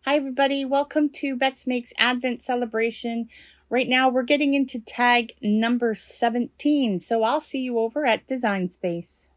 Hi everybody, welcome to Bette's Makes Advent Celebration. Right now we're getting into tag number 17, so I'll see you over at Design Space.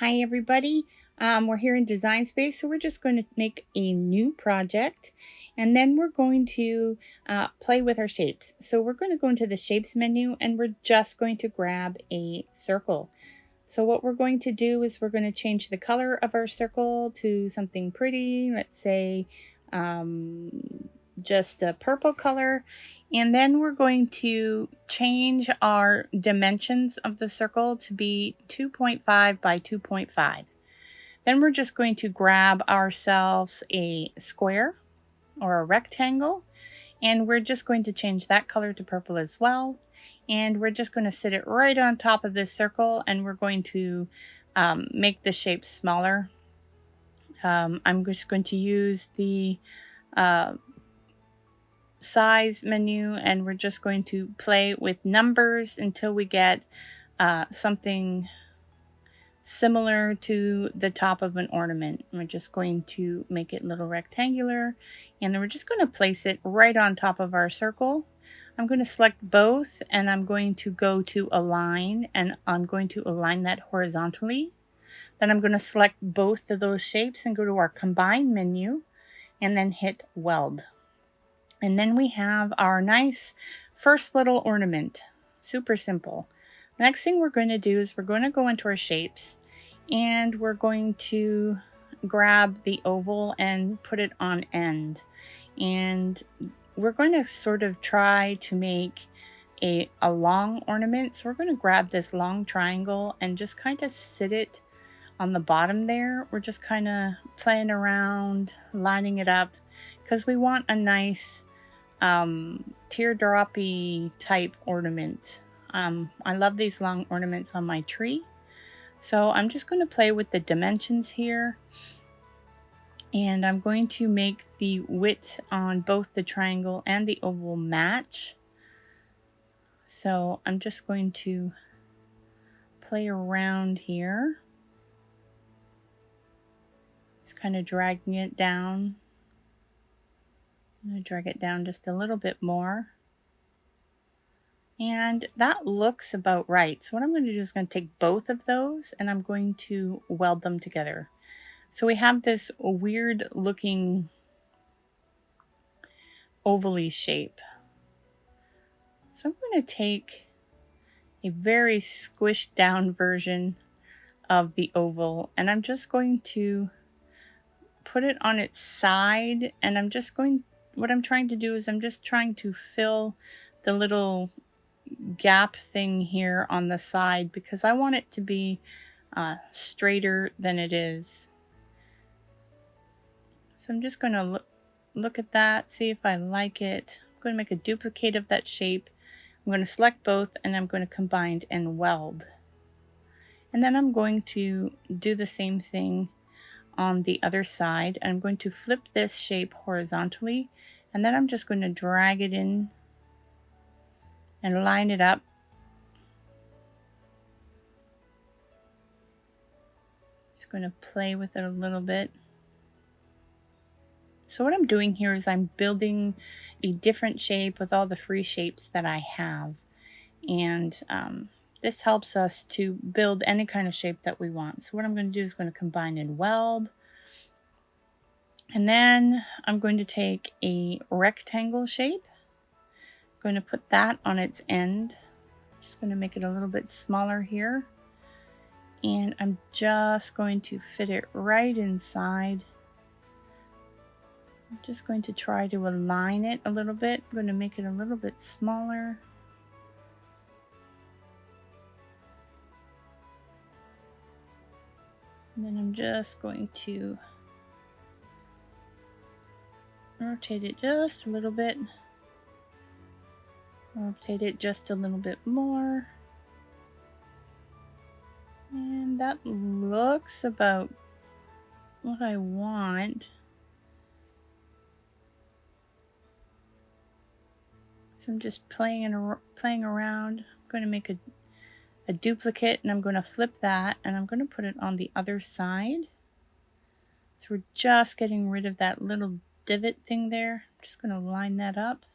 Hi everybody, we're here in Design Space, so we're just going to make a new project and then we're going to play with our shapes. So we're going to go into the Shapes menu and we're just going to grab a circle. So what we're going to do is we're going to change the color of our circle to something pretty, let's say just a purple color. And then we're going to change our dimensions of the circle to be 2.5 by 2.5. Then we're just going to grab ourselves a square or a rectangle, and we're just going to change that color to purple as well. And we're just going to sit it right on top of this circle, and we're going to make the shape smaller. I'm just going to use the size menu, and we're just going to play with numbers until we get something similar to the top of an ornament. We're just going to make it a little rectangular, and then we're just going to place it right on top of our circle. I'm going to select both, and I'm going to go to align, and I'm going to align that horizontally. Then I'm going to select both of those shapes and go to our combine menu and then hit weld. And then we have our nice first little ornament. Super simple. The next thing we're going to do is we're going to go into our shapes, and we're going to grab the oval and put it on end. And we're going to sort of try to make a long ornament. So we're going to grab this long triangle and just kind of sit it on the bottom there. We're just kind of playing around, lining it up, because we want a nice teardroppy type ornament. I love these long ornaments on my tree. So I'm just going to play with the dimensions here. And I'm going to make the width on both the triangle and the oval match. So I'm just going to play around here. Just kind of dragging it down. I'm going to drag it down just a little bit more. And that looks about right. So what I'm going to do is going to take both of those and I'm going to weld them together. So we have this weird looking ovally shape. So I'm going to take a very squished down version of the oval, and I'm just going to put it on its side, and what I'm trying to do is I'm just trying to fill the little gap thing here on the side because I want it to be straighter than it is. So I'm just going to look at that, see if I like it. I'm going to make a duplicate of that shape. I'm going to select both and I'm going to combine and weld. And then I'm going to do the same thing on the other side. I'm going to flip this shape horizontally, and then I'm just going to drag it in and line it up. Just going to play with it a little bit. So what I'm doing here is I'm building a different shape with all the free shapes that I have. And this helps us to build any kind of shape that we want. So what I'm going to do is going to combine and weld. And then I'm going to take a rectangle shape. I'm going to put that on its end. Just going to make it a little bit smaller here. And I'm just going to fit it right inside. I'm just going to try to align it a little bit. I'm going to make it a little bit smaller. And then I'm just going to rotate it just a little bit. Rotate it just a little bit more. And that looks about what I want. So I'm just playing around. I'm going to make a a duplicate, and I'm going to flip that, and I'm going to put it on the other side. So we're just getting rid of that little divot thing there. I'm just going to line that up.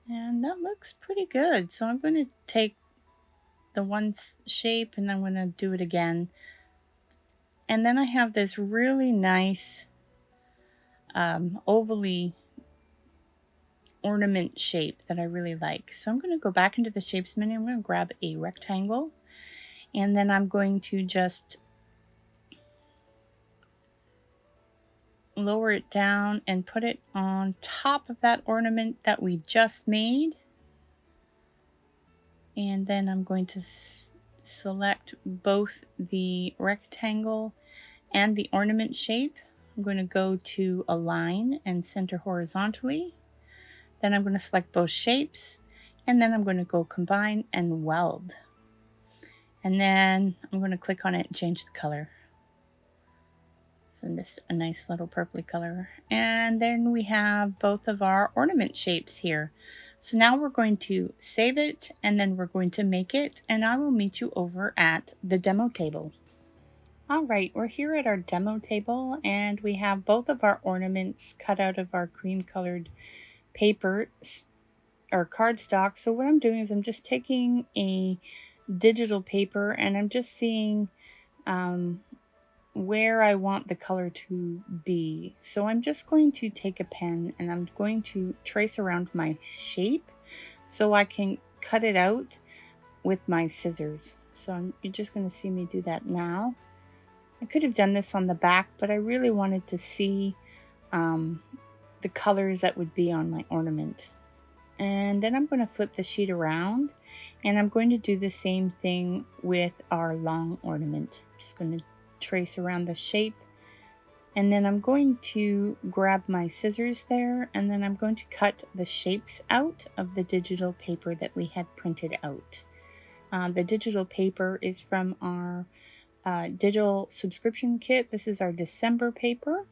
And that looks pretty good. So I'm going to take the one shape and I'm going to do it again. And then I have this really nice ovally ornament shape that I really like. So I'm going to go back into the shapes menu. I'm going to grab a rectangle, and then I'm going to just lower it down and put it on top of that ornament that we just made. And then I'm going to select both the rectangle and the ornament shape. I'm going to go to Align and Center Horizontally. Then I'm going to select both shapes, and then I'm going to go Combine and Weld. And then I'm going to click on it and change the color. So this a nice little purpley color. And then we have both of our ornament shapes here. So now we're going to save it, and then we're going to make it, and I will meet you over at the demo table. All right, we're here at our demo table, and we have both of our ornaments cut out of our cream colored paper or cardstock. So what I'm doing is I'm just taking a digital paper and I'm just seeing where I want the color to be. So I'm just going to take a pen and I'm going to trace around my shape so I can cut it out with my scissors. So you're just going to see me do that now. I could have done this on the back, but I really wanted to see the colors that would be on my ornament. And then I'm going to flip the sheet around, and I'm going to do the same thing with our long ornament. Just going to trace around the shape, and then I'm going to grab my scissors there, and then I'm going to cut the shapes out of the digital paper that we had printed out. The digital paper is from our digital subscription kit. This is our December paper.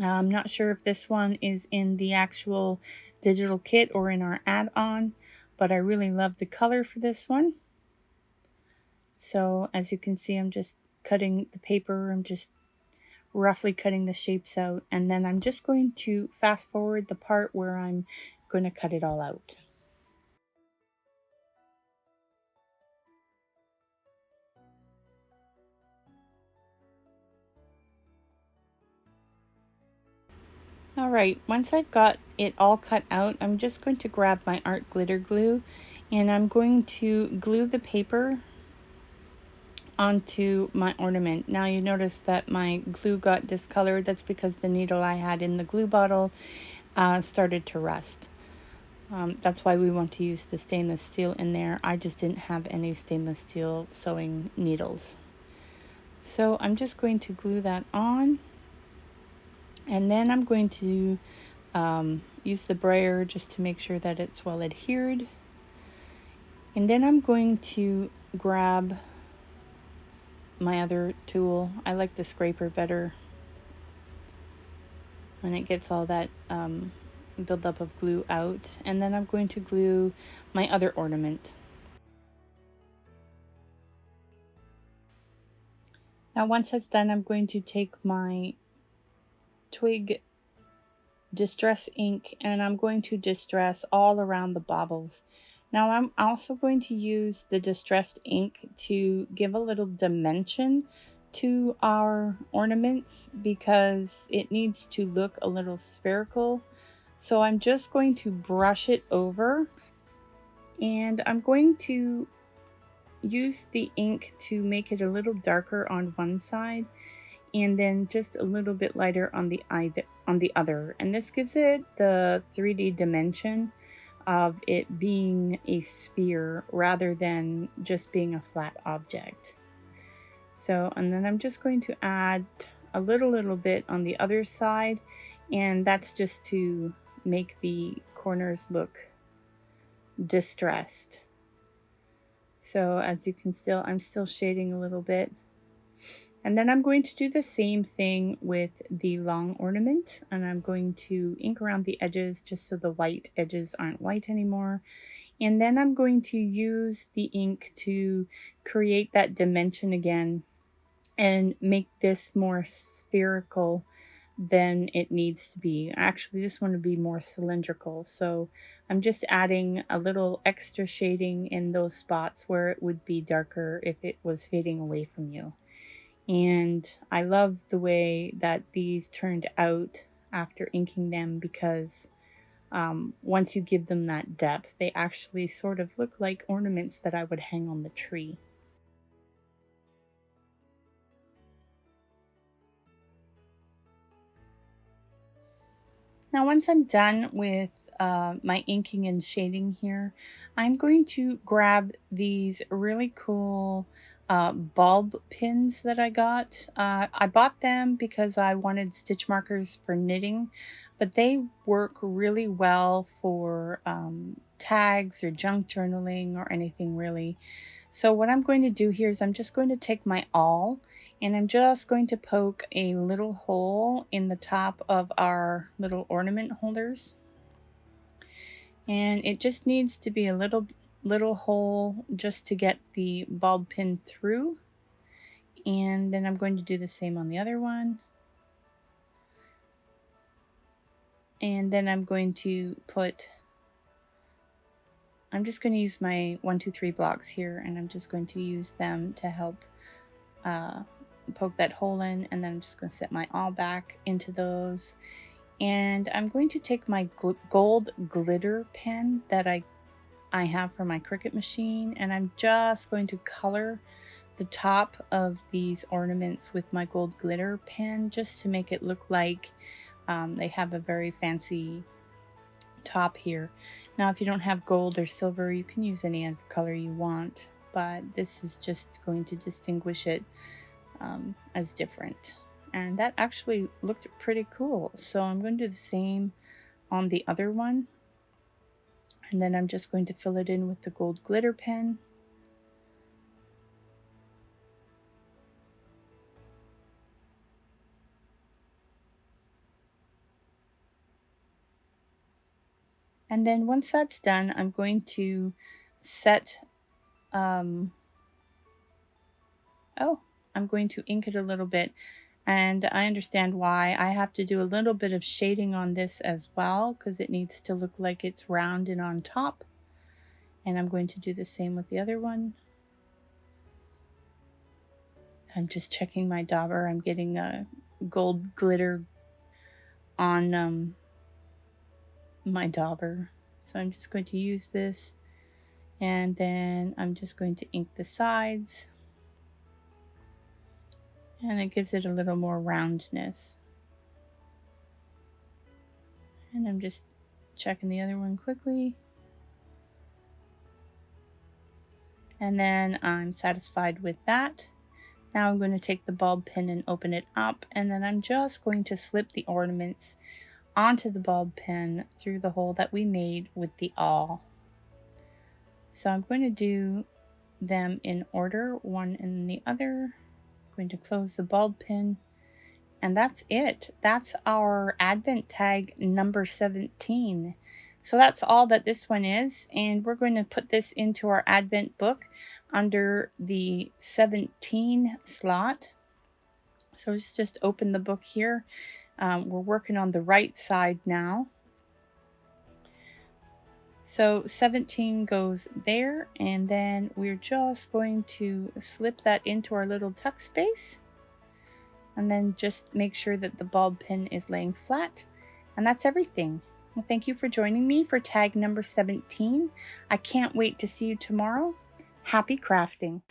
I'm not sure if this one is in the actual digital kit or in our add-on, but I really love the color for this one. So as you can see, I'm just cutting the paper. I'm just roughly cutting the shapes out, and then I'm just going to fast forward the part where I'm going to cut it all out. All right, once I've got it all cut out, I'm just going to grab my art glitter glue, and I'm going to glue the paper onto my ornament. Now you notice that my glue got discolored. That's because the needle I had in the glue bottle started to rust. That's why we want to use the stainless steel in there. I just didn't have any stainless steel sewing needles. So I'm just going to glue that on. And then I'm going to use the brayer just to make sure that it's well adhered. And then I'm going to grab my other tool. I like the scraper better when it gets all that buildup of glue out. And then I'm going to glue my other ornament. Now once that's done, I'm going to take my twig distress ink and I'm going to distress all around the baubles. Now I'm also going to use the distressed ink to give a little dimension to our ornaments because it needs to look a little spherical. So I'm just going to brush it over, and I'm going to use the ink to make it a little darker on one side and then just a little bit lighter on the other. And this gives it the 3D dimension of it being a sphere rather than just being a flat object. So, and then I'm just going to add a little bit on the other side, and that's just to make the corners look distressed. So as you can I'm still shading a little bit. And then I'm going to do the same thing with the long ornament, and I'm going to ink around the edges just so the white edges aren't white anymore. And then I'm going to use the ink to create that dimension again and make this more spherical than it needs to be. Actually, this one would be more cylindrical. So I'm just adding a little extra shading in those spots where it would be darker if it was fading away from you. And I love the way that these turned out after inking them, because once you give them that depth, they actually sort of look like ornaments that I would hang on the tree. Now, once I'm done with my inking and shading here, I'm going to grab these really cool bulb pins that I got. I bought them because I wanted stitch markers for knitting, but they work really well for tags or junk journaling or anything really. So what I'm going to do here is I'm just going to take my awl and I'm just going to poke a little hole in the top of our little ornament holders. And it just needs to be a little hole just to get the bulb pin through. And then I'm going to do the same on the other one. And then I'm going to I'm just going to use my 1, 2, 3 blocks here, and I'm just going to use them to help poke that hole in, and then I'm just going to set my awl back into those. And I'm going to take my gold glitter pen that I have for my Cricut machine, and I'm just going to color the top of these ornaments with my gold glitter pen just to make it look like they have a very fancy top here. Now, if you don't have gold or silver, you can use any other color you want, but this is just going to distinguish it as different. And that actually looked pretty cool. So I'm going to do the same on the other one. And then I'm just going to fill it in with the gold glitter pen. And then once that's done, I'm going to set, I'm going to ink it a little bit. And I understand why. I have to do a little bit of shading on this as well, because it needs to look like it's round and on top. And I'm going to do the same with the other one. I'm just checking my dauber. I'm getting a gold glitter on my dauber. So I'm just going to use this, and then I'm just going to ink the sides, and it gives it a little more roundness. And I'm just checking the other one quickly. And then I'm satisfied with that. Now I'm going to take the bulb pin and open it up, and then I'm just going to slip the ornaments onto the bulb pin through the hole that we made with the awl. So I'm going to do them in order, one and the other. I'm going to close the bulb pin, and that's it. That's our advent tag number 17. So that's all that this one is, and we're going to put this into our advent book under the 17 slot. So let's just open the book here. We're working on the right side now. So 17 goes there, and then we're just going to slip that into our little tuck space, and then just make sure that the bulb pin is laying flat, and that's everything. Well, thank you for joining me for tag number 17. I can't wait to see you tomorrow. Happy crafting.